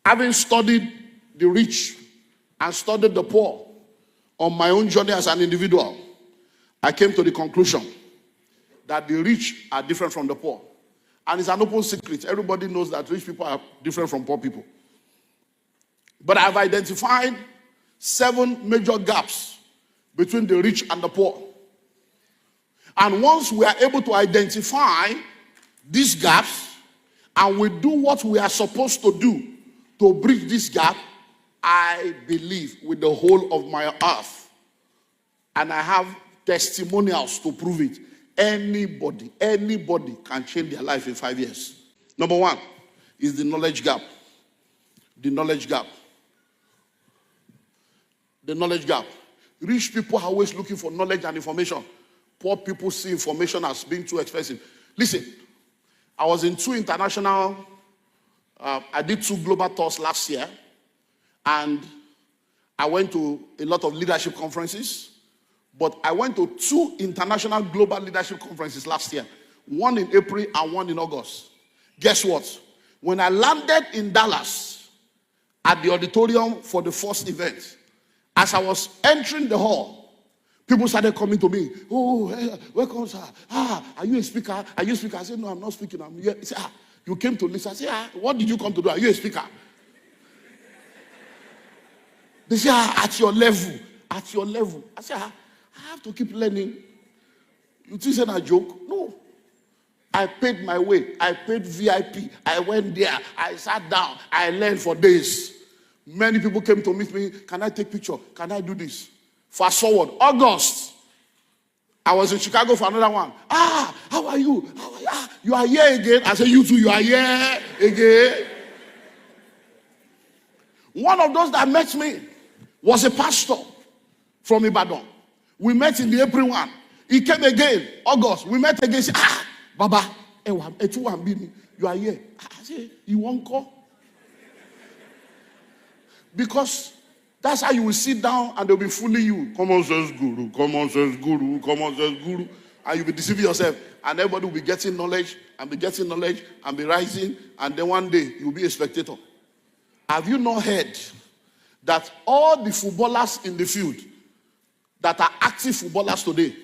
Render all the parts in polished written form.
Having studied the rich and studied the poor on my own journey as an individual, I came to the conclusion that the rich are different from the poor. And it's an open secret. Everybody knows that rich people are different from poor people. But I've identified 7 major gaps between the rich and the poor. And once we are able to identify these gaps and we do what we are supposed to do to bridge this gap, I believe with the whole of my heart, and I have testimonials to prove it, anybody can change their life in 5 years. Number 1 is the knowledge gap. The knowledge gap. The knowledge gap. Rich people are always looking for knowledge and information. Poor people see information as being too expensive. Listen, I was in 2 international, I did 2 global tours last year, and I went to a lot of leadership conferences, but I went to 2 international global leadership conferences last year, one in April and one in August. Guess what? When I landed in Dallas at the auditorium for the first event, as I was entering the hall, people started coming to me. Oh, hey, welcome, sir. Are you a speaker? Are you a speaker? I said, no, I'm not speaking. I'm here. He said, you came to listen. I said, what did you come to do? Are you a speaker? They say, at your level. At your level. I said, I have to keep learning. You think it's a joke? No. I paid my way. I paid VIP. I went there. I sat down. I learned for days. Many people came to meet me. Can I take picture? Can I do this? Fast forward, August. I was in Chicago for another one. How are you? How are you? You are here again. I said, you too, you are here again. One of those that met me was a pastor from Ibadan. We met in the April one. He came again, August. We met again. He said, Baba, you are here. I said, you won't call? Because that's how you will sit down and they'll be fooling you. Common sense guru, common sense guru, common sense guru. And you'll be deceiving yourself. And everybody will be getting knowledge and be getting knowledge and be rising. And then one day you'll be a spectator. Have you not heard that all the footballers in the field that are active footballers today,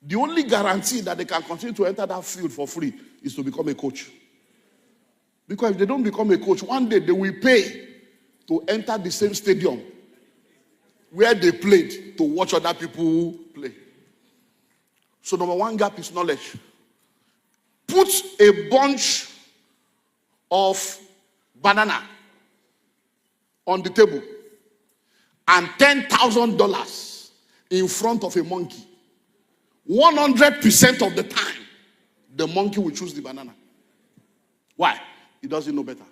the only guarantee that they can continue to enter that field for free is to become a coach? Because if they don't become a coach, one day they will pay to enter the same stadium where they played to watch other people play. So number 1 gap is knowledge. Put a bunch of banana on the table and $10,000 in front of a monkey. 100% of the time, the monkey will choose the banana. Why? He doesn't know better.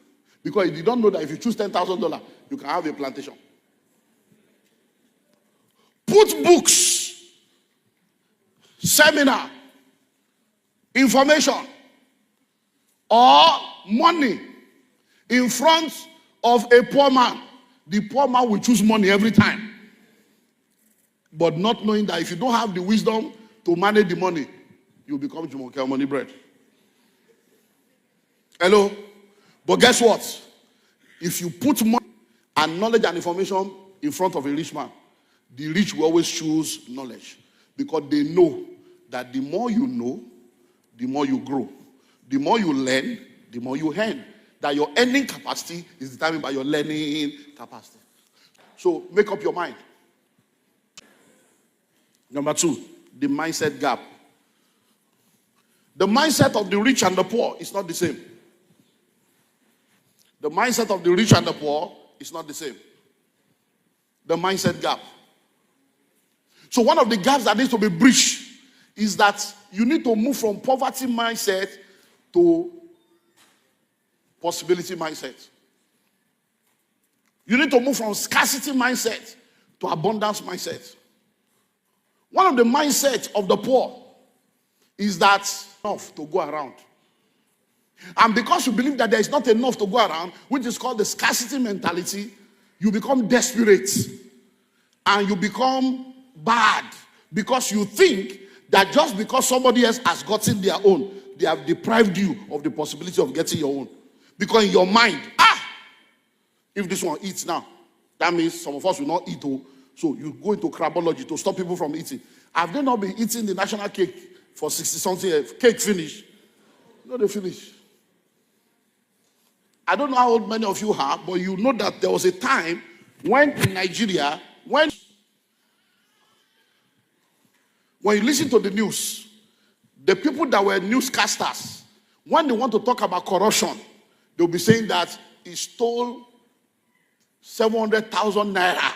Because he don't know that if you choose $10,000, you can have a plantation. Put books, seminar, information, or money in front of a poor man. The poor man will choose money every time. But not knowing that if you don't have the wisdom to manage the money, you become Jumoke money bread. Hello? But guess what? If you put money and knowledge and information in front of a rich man, the rich will always choose knowledge. Because they know that the more you know, the more you grow. The more you learn, the more you earn. That your earning capacity is determined by your learning capacity. So make up your mind. Number 2, the mindset gap. The mindset of the rich and the poor is not the same. The mindset of the rich and the poor is not the same. The mindset gap. So one of the gaps that needs to be bridged is that you need to move from poverty mindset to possibility mindset. You need to move from scarcity mindset to abundance mindset. One of the mindsets of the poor is that enough to go around. And because you believe that there is not enough to go around, which is called the scarcity mentality, you become desperate and you become bad because you think that just because somebody else has gotten their own, they have deprived you of the possibility of getting your own. Because in your mind, If this one eats now, that means some of us will not eat. Oh, so you go into crabology to stop people from eating. Have they not been eating the national cake for 60-something years? Cake finish. No, they finish. I don't know how old many of you are, but you know that there was a time when in Nigeria, when you listen to the news, the people that were newscasters, when they want to talk about corruption, they'll be saying that he stole 700,000 naira.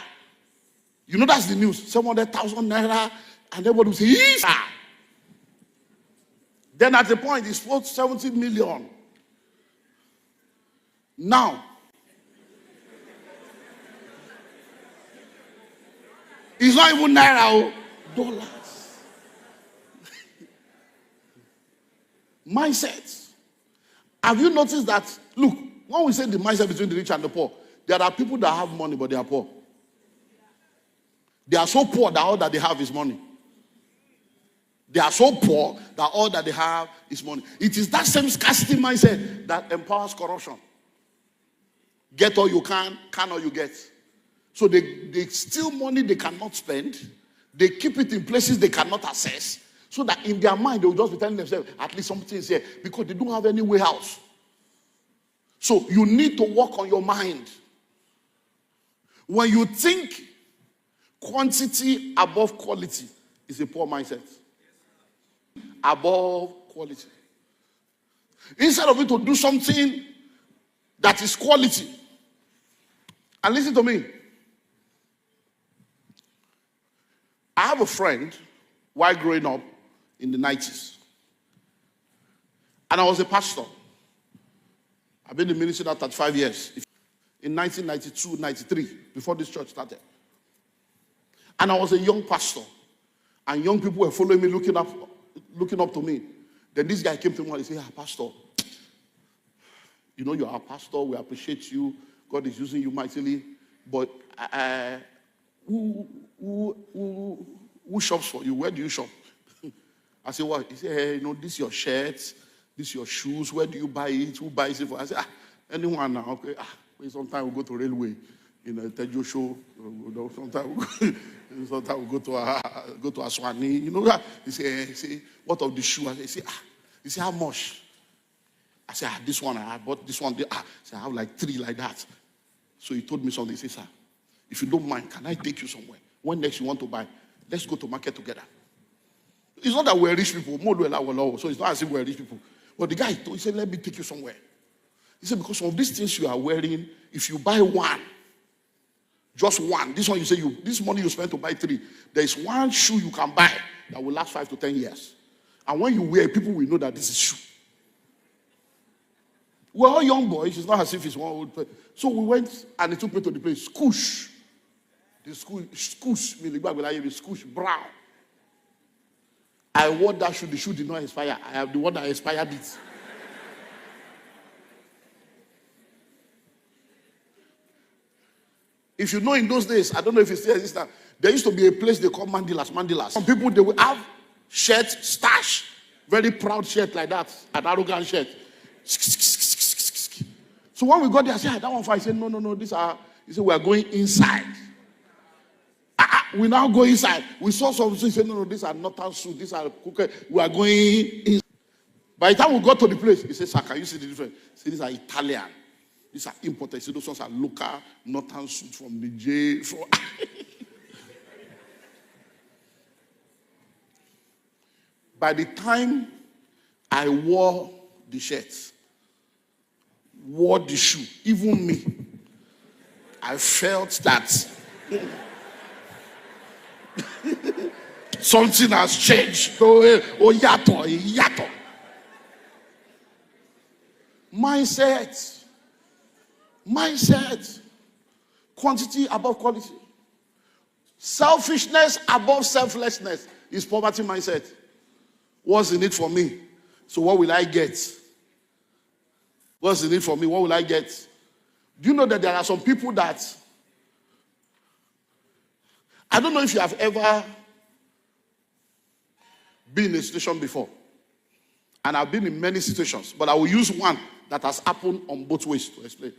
You know that's the news, 700,000 naira, and everybody will say, yes. Then at the point, he stole 70 million. Now, it's not even naira, dollars. Mindset. Have you noticed that? Look, when we say the mindset between the rich and the poor, there are people that have money, but they are poor. They are so poor that all that they have is money. They are so poor that all that they have is money. It is that same scarcity mindset that empowers corruption. Get all you can all you get. So they steal money they cannot spend. They keep it in places they cannot access. So that in their mind, they will just be telling themselves, at least something is here. Because they don't have any way out. So you need to work on your mind. When you think quantity above quality is a poor mindset. Above quality. Instead of you to do something that is quality. And listen to me. I have a friend while growing up in the 90s. And I was a pastor. I've been in ministry now 35 years. In 1992, 93, before this church started. And I was a young pastor. And young people were following me, looking up to me. Then this guy came to me and he said, Pastor, you know you're our pastor, we appreciate you. God is using you mightily. But who shops for you? Where do you shop? I said, what? He said, hey, you know, this is your shirt, this is your shoes. Where do you buy it? Who buys it for? I said, anyone now. Okay. Sometimes we go to railway, you know, Tejo show. Sometimes we go to Aswani. You know that? He said, what of the shoe? I said, he said, how much? I said, this one, I bought this one. I said, I have like 3 like that. So he told me something. He said, sir, if you don't mind, can I take you somewhere? When next you want to buy, let's go to market together. It's not that we're rich people. So it's not as if we're rich people. But the guy told, he said, let me take you somewhere. He said, because of these things you are wearing, if you buy one, just one, this one you say, this money you spend to buy 3, there is one shoe you can buy that will last 5 to 10 years. And when you wear it, people will know that this is shoe. We're all young boys. It's not as if it's one old person. So we went and he took me to the place. Scoosh. The scoosh, meaning scoosh brown. I wore that shoe. The shoe did not expire. I have the one that expired it. If you know in those days, I don't know if it still exists now, there used to be a place they call Mandilas. Some people, they will have shirts, stash, very proud shirt like that, an arrogant shirt. So when we got there, I said, that one fine. I said, no, these are, he said, we are going inside. We now go inside. We saw something, he said, no, these are northern suit, these are cooker. We are going inside. By the time we got to the place, he said, sir, can you see the difference? He said, these are Italian. These are imported. He said, those ones are local, northern suit from Niger. By the time I wore the shirt, wore the shoe, even me, I felt that something has changed. Yato. Mindset. Quantity above quality. Selfishness above selflessness is poverty mindset. What's in it for me? So what will I get? What's in it for me? What will I get? Do you know that there are some people that, I don't know if you have ever been in a situation before. And I've been in many situations, but I will use one that has happened on both ways to explain.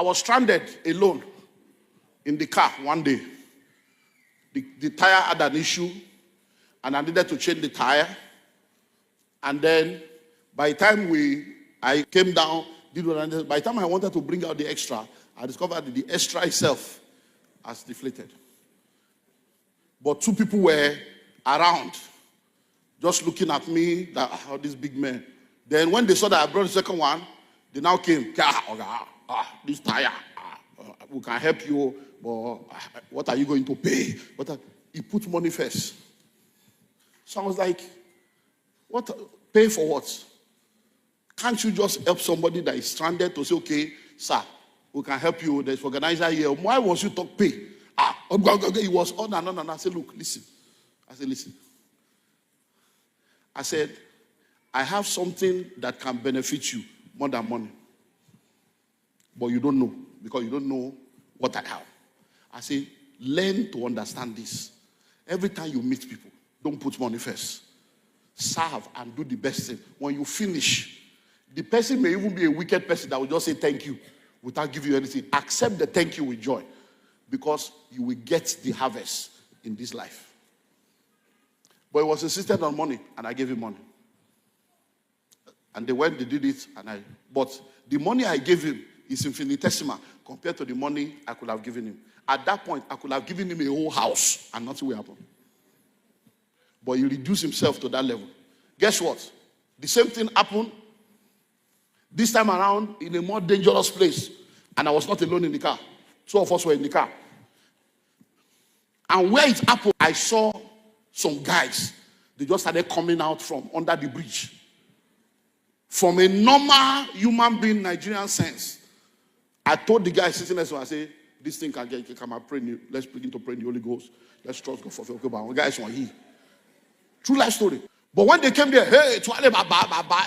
I was stranded alone in the car one day. The tire had an issue, and I needed to change the tire. And then by the time I came down, by the time I wanted to bring out the extra, I discovered that the extra itself has deflated. But 2 people were around, just looking at me, that this big man. Then when they saw that I brought the second one, they now came. This tire, we can help you, but what are you going to pay? He put money first. So I was like, what? Pay for what? Can't you just help somebody that is stranded to say, okay, sir, we can help you. There's organizer here. Why was you talk pay? He was on and on and on. I said, look, listen. Listen. I said, I have something that can benefit you more than money. But you don't know, because you don't know what I have. I say, learn to understand this. Every time you meet people, don't put money first. Serve and do the best thing. When you finish, the person may even be a wicked person that will just say thank you without giving you anything. Accept the thank you with joy, because you will get the harvest in this life. But he was insistent on money, and I gave him money. And they did it, but the money I gave him is infinitesimal compared to the money I could have given him. At that point, I could have given him a whole house and nothing will happen. But he reduced himself to that level. Guess what? The same thing happened this time around in a more dangerous place. And I was not alone in the car. 2 of us were in the car. And where it happened, I saw some guys. They just started coming out from under the bridge. From a normal human being Nigerian sense, I told the guy sitting next to me, I say, this thing can pray. Let's begin to pray in the Holy Ghost. Let's trust God for faith. Okay, but guys want he. True life story. But when they came there, hey,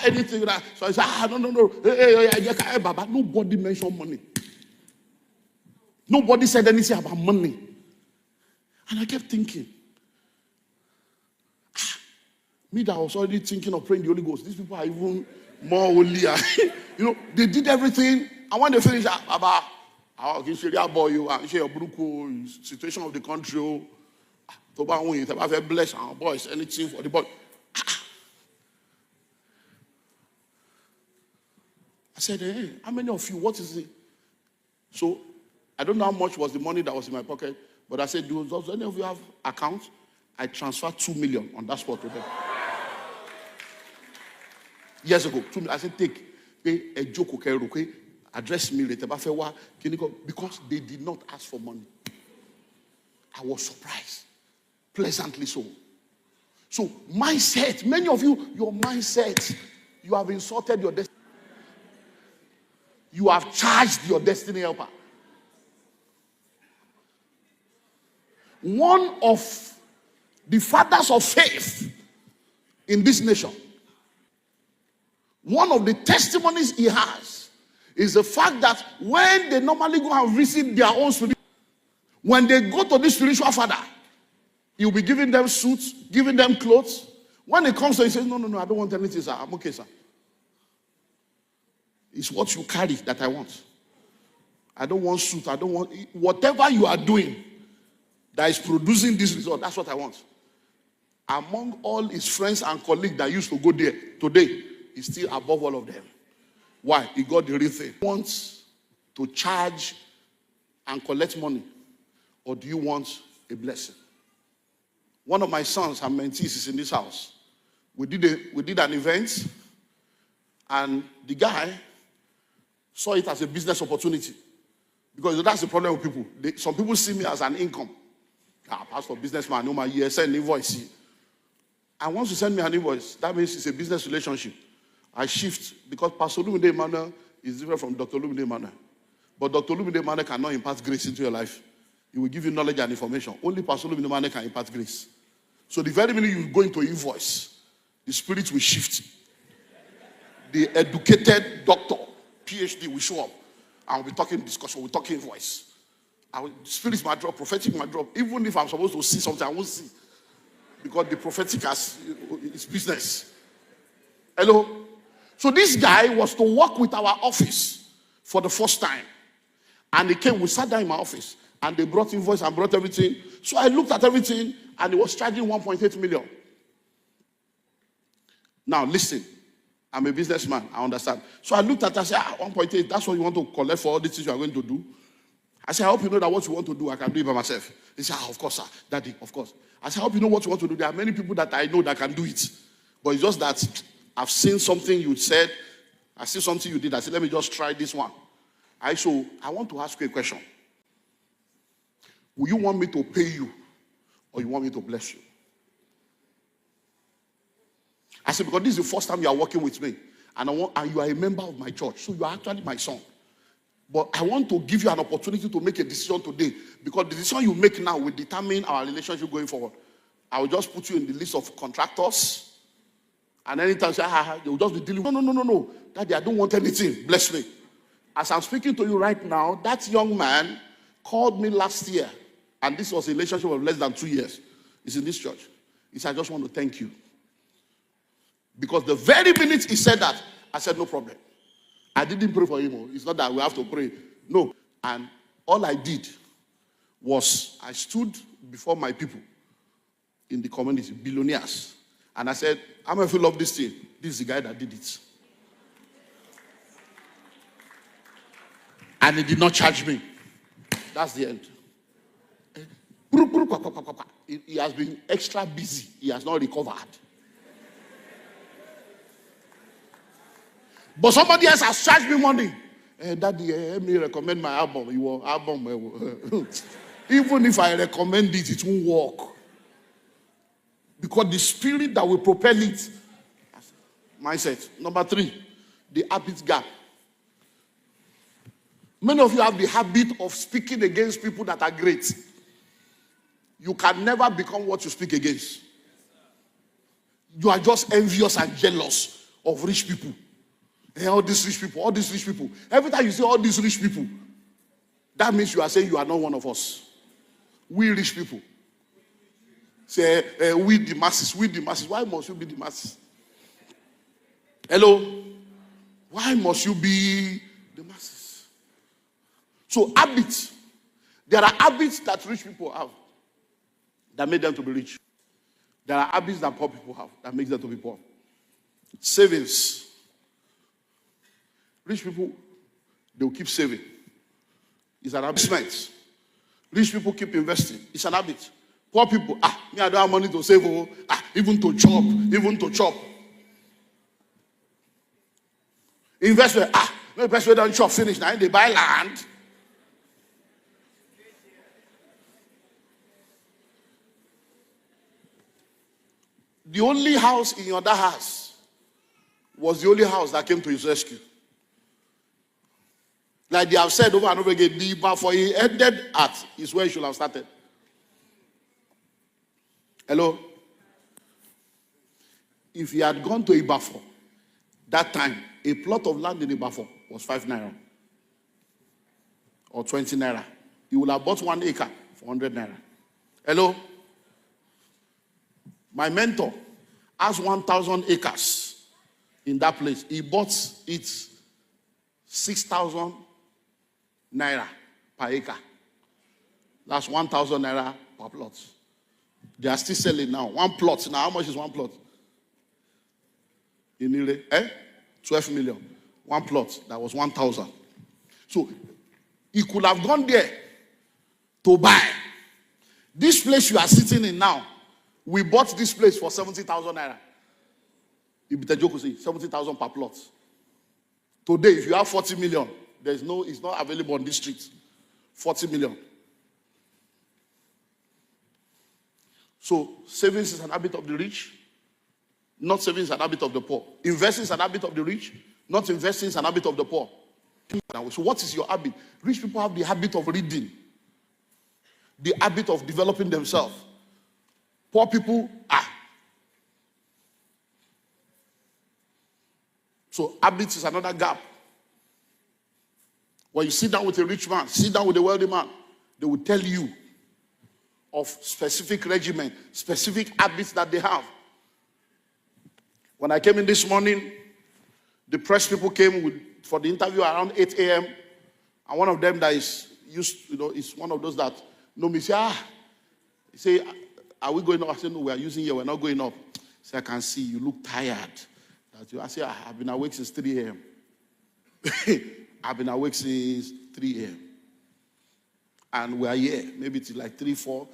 anything that, so I said, no. Hey, Baba. Nobody mentioned money. Nobody said anything about money. And I kept thinking, me that was already thinking of praying the Holy Ghost. These people are even more holy. They did everything. And when they finished, Baba, I can share your boy, I share your bruku, situation of the country. To bless our boys, anything for the boy. I said, hey, how many of you, what is it? So, I don't know how much was the money that was in my pocket, but I said, does any of you have account? I transferred 2 million on that spot to them. Years ago, 2 million. I said, take a joke, okay, address me later, because they did not ask for money. I was surprised. Pleasantly so. So, mindset, many of you, your mindset, you have insulted your destiny. You have charged your destiny helper. One of the fathers of faith in this nation, one of the testimonies he has is the fact that when they normally go and visit their own spiritual, when they go to this spiritual father, he'll be giving them suits, giving them clothes. When it comes to it, he says, no, I don't want anything, sir. I'm okay, sir. It's what you carry that I want. I don't want suit. I don't want whatever you are doing that is producing this result. That's what I want. Among all his friends and colleagues that used to go there, today, he's still above all of them. Why? He got the real thing. He wants to charge and collect money, or do you want a blessing? One of my sons and mentees is in this house. We did an event, and the guy saw it as a business opportunity. Because that's the problem with people. Some people see me as an income. Pastor, businessman, no my year, send invoice. And once you send me an invoice, that means it's a business relationship. I shift, because Pastor Olumide Emmanuel is different from Dr. Olumide Emmanuel. But Dr. Olumide Emmanuel cannot impart grace into your life. He will give you knowledge and information. Only Pastor Olumide Emmanuel can impart grace. So the very minute you go into invoice, the spirit will shift. The educated doctor, PhD, will show up. And we'll be talking discussion, we'll talking voice. Spirit might drop, prophetic might drop. Even if I'm supposed to see something, I won't see. Because the prophetic is business. Hello? So this guy was to work with our office for the first time. And he came, we sat down in my office, and they brought invoice and brought everything. So I looked at everything, and he was charging 1.8 million. Now listen, I'm a businessman, I understand. So I looked at it, I said, 1.8, that's what you want to collect for all the things you are going to do? I said, I hope you know that what you want to do, I can do it by myself. He said, of course, sir, Daddy, of course. I said, I hope you know what you want to do. There are many people that I know that can do it. But it's just that I've seen something you said, I see something you did. I said, let me just try this one. I want to ask you a question. Will you want me to pay you, or you want me to bless you? I said, because this is the first time you are working with me, and you are a member of my church, so you are actually my son. But I want to give you an opportunity to make a decision today, because the decision you make now will determine our relationship going forward. I will just put you in the list of contractors, and anytime you say, they will just be dealing with, no, Daddy, I don't want anything, bless me. As I'm speaking to you right now, that young man called me last year, and this was a relationship of less than 2 years. He's in this church. He said, I just want to thank you. Because the very minute he said that, I said, no problem. I didn't pray for him. It's not that we have to pray. No. And all I did was I stood before my people in the community, billionaires, and I said, how many of you love this thing? This is the guy that did it. And he did not charge me. That's the end. He has been extra busy. He has not recovered. But somebody else has charged me money. Daddy, let me recommend my album. Your album. Even if I recommend it, it won't work. Because the spirit that will propel it. Mindset. Number 3, the habit gap. Many of you have the habit of speaking against people that are great. You can never become what you speak against. You are just envious and jealous of rich people. All these rich people. Every time you say all these rich people, that means you are saying you are not one of us. We rich people. Say, we the masses. Why must you be the masses? Hello? Why must you be the masses? So habits. There are habits that rich people have that make them to be rich. There are habits that poor people have that make them to be poor. Savings. Rich people, they will keep saving. It's an habit. Rich people keep investing. It's an habit. Poor people, me, I don't have money to save. Even to chop. Investment, no investment don't chop finish. Now they buy land. The only house in your other house was the only house that came to his rescue. Like they have said over and over again, the bar for he ended at is where he should have started. Hello? If he had gone to Ibafo, that time, a plot of land in Ibafo was 5 naira or 20 naira. He would have bought 1 acre for 100 naira. Hello? My mentor has 1,000 acres in that place. He bought it 6,000 naira per acre. That's 1,000 naira per plot. They are still selling now. One plot. Now, how much is one plot? In Ile, 12 million. One plot. That was 1,000. So, he could have gone there to buy. This place you are sitting in now, we bought this place for 70,000 naira. Ibitajoku say 70,000 per plot. Today, if you have 40 million, it's not available on this street. 40 million. So, savings is an habit of the rich. Not saving is an habit of the poor. Investing is an habit of the rich. Not investing is an habit of the poor. So what is your habit? Rich people have the habit of reading. The habit of developing themselves. Poor people, So habits is another gap. When you sit down with a rich man, sit down with a wealthy man, they will tell you of specific regimen, specific habits that they have. When I came in this morning, the press people came for the interview around 8 a.m. And one of them that is used, is one of those that know me, say, say, are we going up? I say, no, we are using here, we're not going up. Say, I can see you look tired. I say, I've been awake since 3 a.m. I've been awake since 3 a.m. And we are here, maybe it's like 3, 4,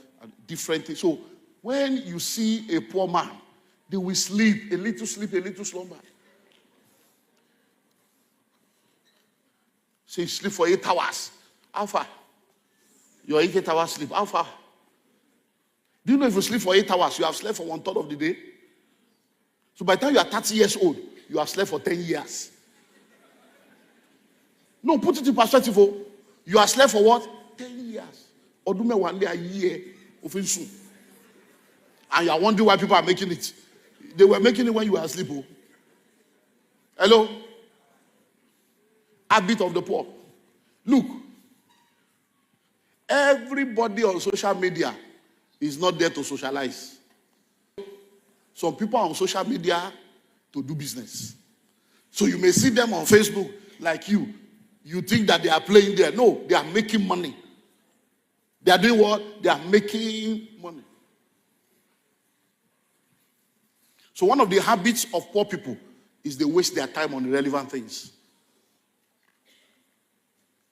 different things. So when you see a poor man, they will sleep, a little slumber. So you sleep for 8 hours. How far? Your 8 hours sleep. How far? Do you know if you sleep for 8 hours, you have slept for 1/3 of the day? So by the time you are 30 years old, you have slept for 10 years. No, put it in perspective. You have slept for what? 10 years. Or do me one day a year of soon. And you are wondering why people are making it. They were making it when you were asleep. Hello? Habit of the poor. Look, everybody on social media is not there to socialize. Some people are on social media to do business. So you may see them on Facebook like you. You think that they are playing there. No, they are making money. They are doing what? They are making money. So one of the habits of poor people is they waste their time on irrelevant things.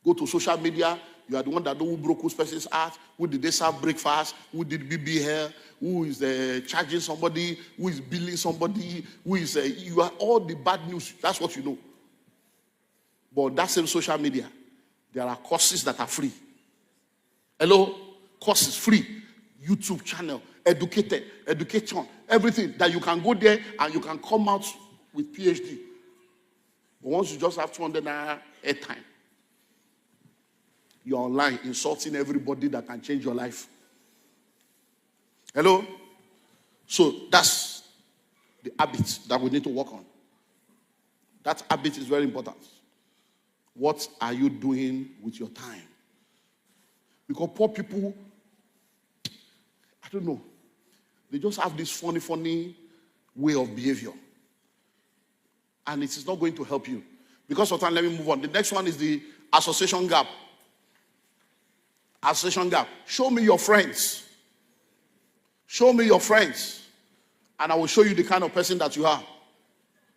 Go to social media, you are the one that know who broke whose person's heart, who did they serve breakfast, who did BB hair, who is charging somebody, who is billing somebody, who is, you are all the bad news. That's what you know. But that same social media, there are courses that are free. Hello? Courses free. YouTube channel, education, everything that you can go there and you can come out with PhD. But once you just have 200 naira airtime, you're online insulting everybody that can change your life. Hello? So that's the habit that we need to work on. That habit is very important. What are you doing with your time? Because poor people, I don't know, they just have this funny way of behavior. And it is not going to help you. Because of time, let me move on. The next one is the association gap. Association gap. Show me your friends. Show me your friends. And I will show you the kind of person that you are.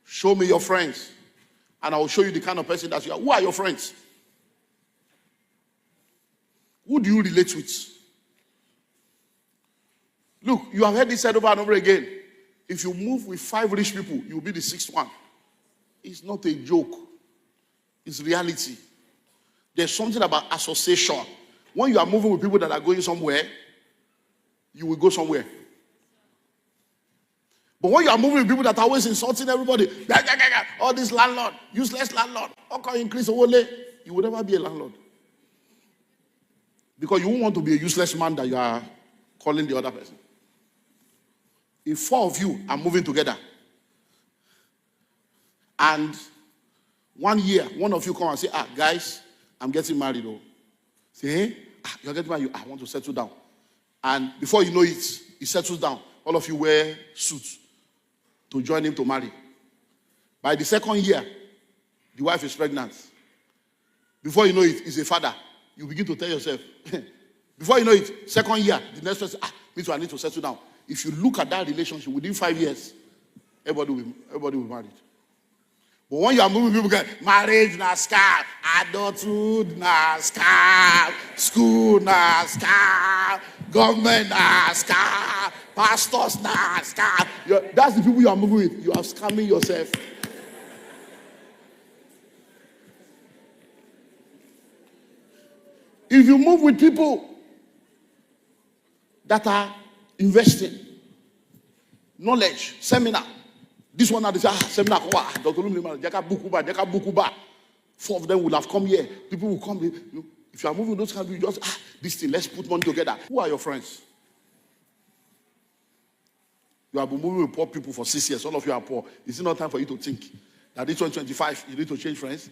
Show me your friends. And I will show you the kind of person that you are. Who are your friends? Who do you relate with? Look, you have heard this said over and over again. If you move with 5 rich people, you will be the 6th one. It's not a joke. It's reality. There's something about association. When you are moving with people that are going somewhere, you will go somewhere. But when you are moving with people that are always insulting everybody, all this landlord, useless landlord, how can you increase the whole day? You will never be a landlord. Because you won't want to be a useless man that you are calling the other person. If 4 of you are moving together, and 1 year, one of you come and say, guys, I'm getting married. Say, hey, you're getting married, I want to settle down. And before you know it, he settles down. All of you wear suits to join him to marry. By the 2nd year, the wife is pregnant. Before you know it, he's a father. You begin to tell yourself, before you know it, 2nd year, the next person, me too, I need to settle down. If you look at that relationship within 5 years, everybody will be married. But when you are moving, people get marriage, na scar, adulthood, na scar, school, na scar, government, na scar, pastors, na scar. That's the people you are moving with. You are scamming yourself. If you move with people that are investing, knowledge, seminar, this one, they say, seminar, Dr. Olumide, 4 of them will have come here. People will come. If you are moving those kinds, you just, this thing, let's put money together. Who are your friends? You have been moving with poor people for 6 years. All of you are poor. Is it not time for you to think that this 125, you need to change friends?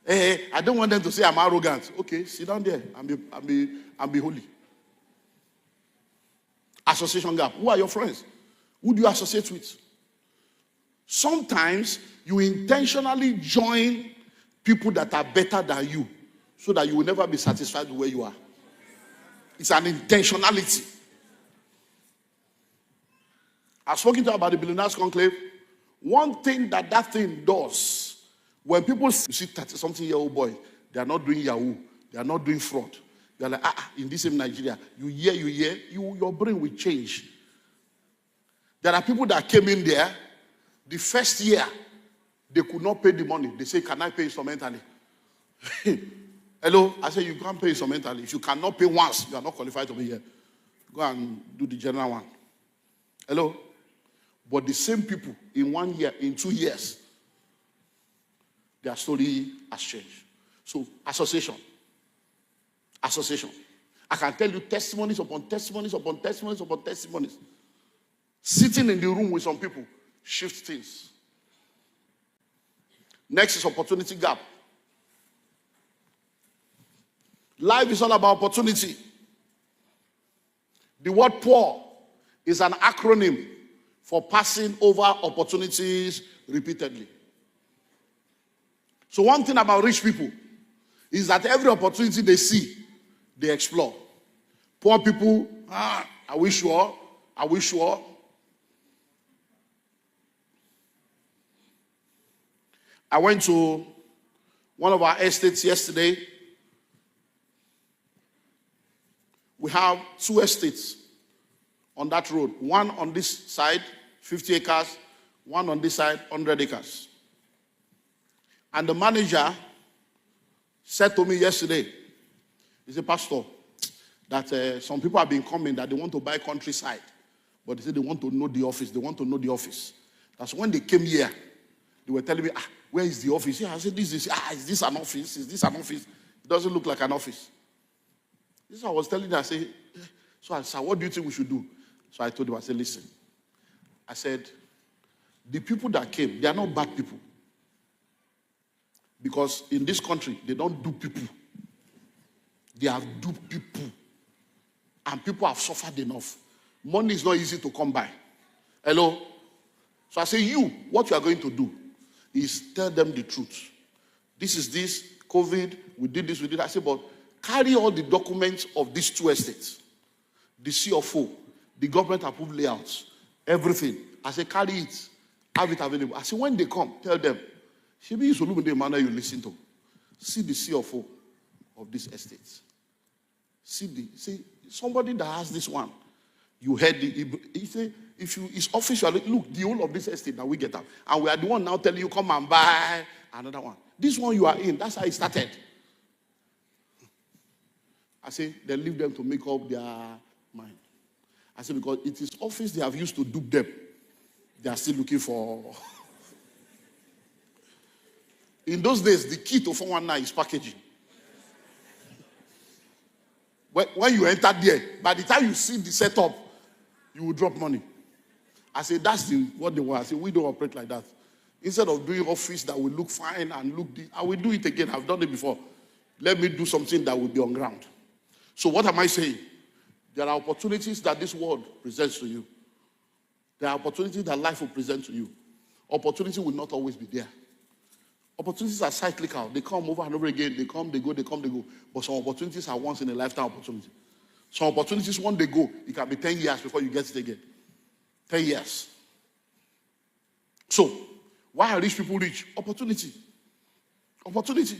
Hey, I don't want them to say I'm arrogant. Okay, sit down there and be holy. Association gap. Who are your friends? Who do you associate with? Sometimes you intentionally join people that are better than you so that you will never be satisfied with where you are. It's an intentionality. I've spoken to you about the Billionaires Conclave. One thing that thing does, when people see 30-something-year-old boy, they are not doing Yahoo, they are not doing fraud. They are like, in this same Nigeria, your brain will change. There are people that came in there, the first year, they could not pay the money. They say, can I pay instrumentally? Hello? I say, you can't pay instrumentally. If you cannot pay once, you are not qualified to be here. Go and do the general one. Hello? But the same people, in 1 year, in 2 years, their story has changed. So, association. Association. I can tell you testimonies upon testimonies upon testimonies upon testimonies. Sitting in the room with some people shifts things. Next is opportunity gap. Life is all about opportunity. The word poor is an acronym for passing over opportunities repeatedly. So one thing about rich people is that every opportunity they see, they explore. Poor people, are we sure? Are we sure? I went to one of our estates yesterday. We have 2 estates on that road. One on this side, 50 acres. One on this side, 100 acres. And the manager said to me yesterday, he said, Pastor, that some people have been coming that they want to buy countryside. But they said they want to know the office. They want to know the office. That's when they came here. They were telling me, where is the office? Yeah, I said, is this an office? Is this an office? It doesn't look like an office. This is what I was telling them. I said, so I said, what do you think we should do? So I told him, I said, listen. I said, the people that came, they are not bad people. Because in this country, they don't do people. They have duped people. And people have suffered enough. Money is not easy to come by. Hello? So I say, what you are going to do is tell them the truth. This is this, COVID, we did this, we did that. I say, but carry all the documents of these 2 estates. The CFO, the government approved layouts, everything. I say, carry it, have it available. I say, when they come, tell them, Shebi is Olumide Emmanuel you listen to. See the CFO of this estate. See somebody that has this one. You heard he say, if you is official, look, the whole of this estate that we get out. And we are the one now telling you, come and buy another one. This one you are in, that's how it started. I say, then leave them to make up their mind. I say, because it is office they have used to dupe them. They are still looking for. In those days, the key to 419 is packaging. When you enter there, by the time you see the setup, you will drop money. I say, that's what they want. I say, we don't operate like that. Instead of doing office that will look fine and look, I will do it again. I've done it before. Let me do something that will be on ground. So what am I saying? There are opportunities that this world presents to you. There are opportunities that life will present to you. Opportunity will not always be there. Opportunities are cyclical. They come over and over again. They come, they go, they come, they go. But some opportunities are once in a lifetime opportunity. Some opportunities, when they go, it can be 10 years before you get it again. 10 years. So, why are rich people rich? Opportunity. Opportunity.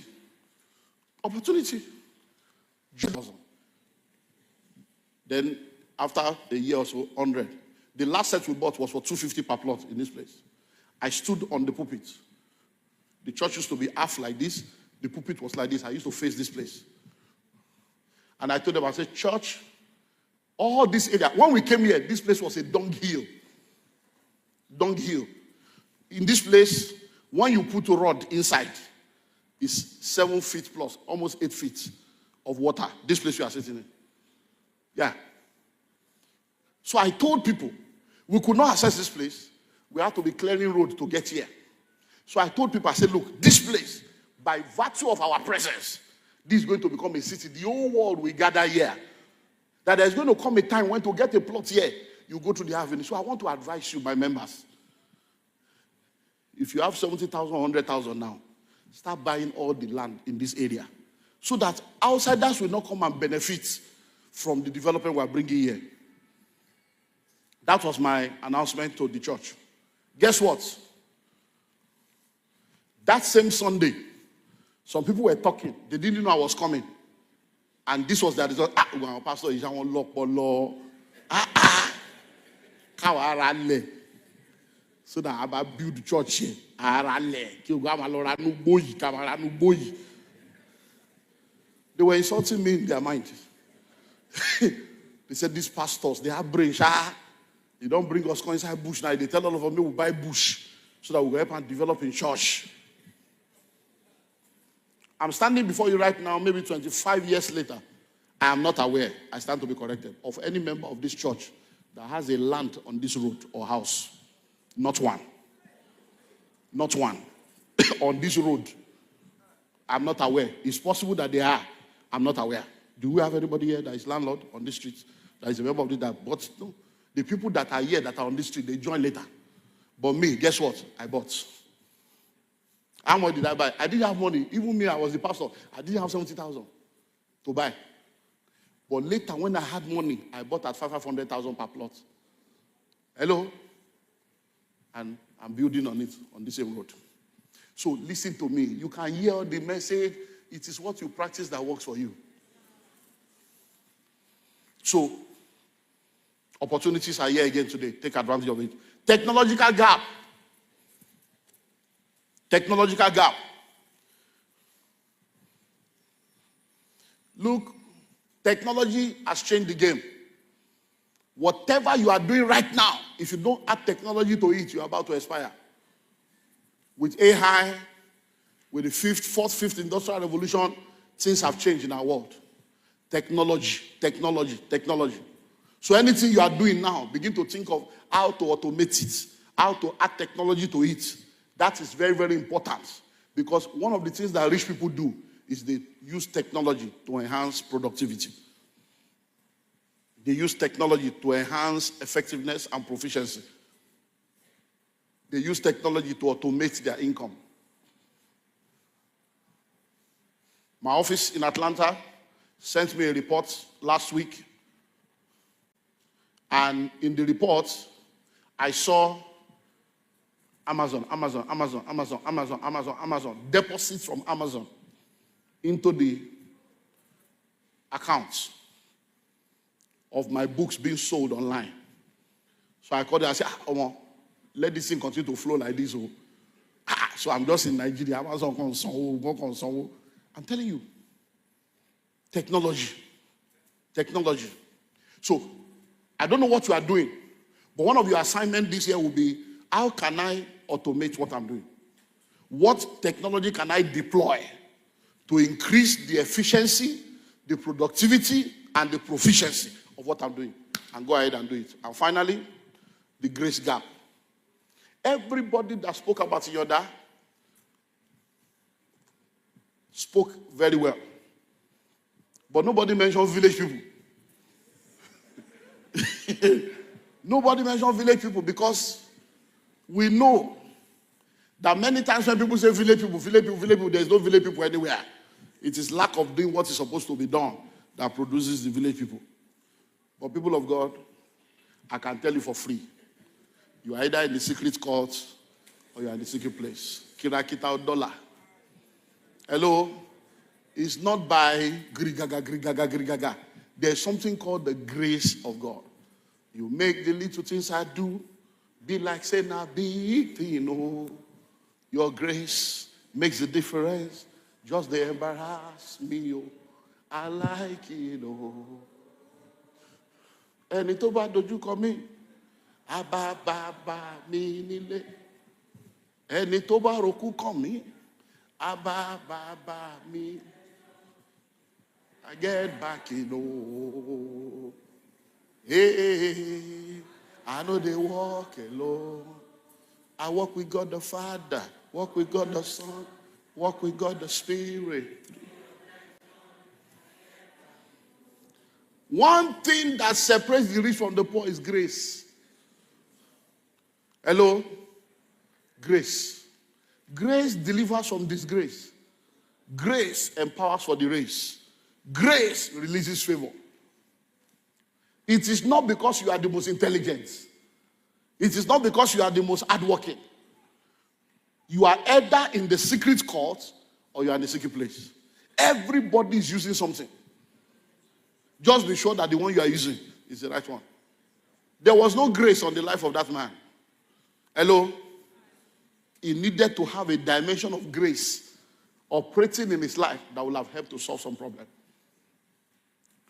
Opportunity. Then, after a year or so, 100. The last set we bought was for 250 per plot in this place. I stood on the pulpit. The church used to be half like this. The pulpit was like this. I used to face this place. And I told them, I said, church, all this area, when we came here, this place was a dunghill. Dunghill. In this place, when you put a rod inside, it's 7 feet plus, almost 8 feet of water. This place you are sitting in. Yeah. So I told people, we could not access this place. We had to be clearing road to get here. So I told people, I said, look, this place, by virtue of our presence, this is going to become a city. The whole world will gather here. That there's going to come a time when to get a plot here, you go to the avenue. So I want to advise you, my members. If you have 70,000, 100,000 now, start buying all the land in this area so that outsiders will not come and benefit from the development we are bringing here. That was my announcement to the church. Guess what? That same Sunday, some people were talking. They didn't know I was coming. And this was their result. Pastor, is on law. So that I build the church here. They were insulting me in their mind. They said, these pastors, they have brains. They don't bring us inside bush now. They tell all of us, we'll buy bush so that we'll help and develop in church. I'm standing before you right now, maybe 25 years later. I am not aware, I stand to be corrected, of any member of this church that has a land on this road or house. Not one. Not one. On this road. I'm not aware. It's possible that they are. I'm not aware. Do we have anybody here that is landlord on this street? That is a member of this that bought? No. The people that are here that are on this street, they join later. But me, guess what? I bought. How much did I buy? I didn't have money. Even me, I was the pastor. I didn't have 70,000 to buy. But later, when I had money, I bought at 500,000 per plot. Hello? And I'm building on it, on the same road. So listen to me. You can hear the message. It is what you practice that works for you. So, opportunities are here again today. Take advantage of it. Technological gap. Technological gap. Look, technology has changed the game. Whatever you are doing right now, if you don't add technology to it, you're about to expire. With AI, with the fourth, fifth industrial revolution, things have changed in our world. Technology. So anything you are doing now, begin to think of how to automate it, how to add technology to it. That is very, very important. Because one of the things that rich people do is they use technology to enhance productivity. They use technology to enhance effectiveness and proficiency. They use technology to automate their income. My office in Atlanta sent me a report last week. And in the report, I saw Amazon, deposits from Amazon into the accounts of my books being sold online. So I called them and said, let this thing continue to flow like this. So I'm just in Nigeria. Amazon console. I'm telling you, technology. So I don't know what you are doing, but one of your assignments this year will be, how can I automate what I'm doing? What technology can I deploy to increase the efficiency, the productivity, and the proficiency of what I'm doing? And go ahead and do it. And finally, the grace gap. Everybody that spoke about Yoda spoke very well. But nobody mentioned village people. Nobody mentioned village people, because we know that many times when people say village people, there's no village people anywhere. It is lack of doing what is supposed to be done that produces the village people. But people of God, I can tell you for free, you are either in the secret court or you are in the secret place. Kirakita dollar. Hello? It's not by grigaga. There's something called the grace of God. You make the little things I do be like saying a big thing. Oh, your grace makes the difference. Just they embarrass me. Oh, I like it. Oh, ẹni tó bá dojú kọ mí, ababa mi nílé. Ẹni tó bá roku kàn mí, ababa mi. I get back, Hey, I know they walk alone. I walk with God the Father, walk with God the Son, walk with God the Spirit. One thing that separates the rich from the poor is grace. Hello? Grace. Grace delivers from disgrace. Grace empowers for the race. Grace releases favor. It is not because you are the most intelligent. It is not because you are the most hardworking. You are either in the secret court or you are in the secret place. Everybody is using something. Just be sure that the one you are using is the right one. There was no grace on the life of that man. Hello? He needed to have a dimension of grace operating in his life that will have helped to solve some problem.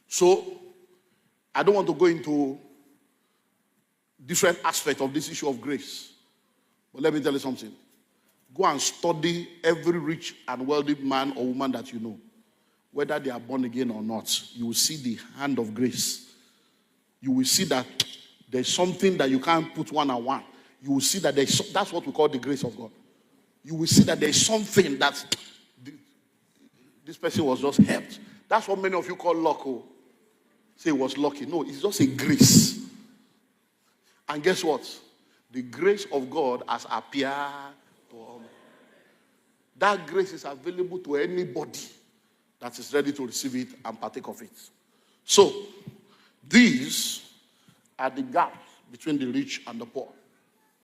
So, I don't want to go into different aspects of this issue of grace. But let me tell you something. Go and study every rich and wealthy man or woman that you know. Whether they are born again or not, you will see the hand of grace. You will see that there's something that you can't put one on one. You will see that that's what we call the grace of God. You will see that there's something that this person was just helped. That's what many of you call luck. Oh. Say it was lucky. No, it's just a grace. And guess what? The grace of God has appeared to all men. That grace is available to anybody that is ready to receive it and partake of it. So, these are the gaps between the rich and the poor.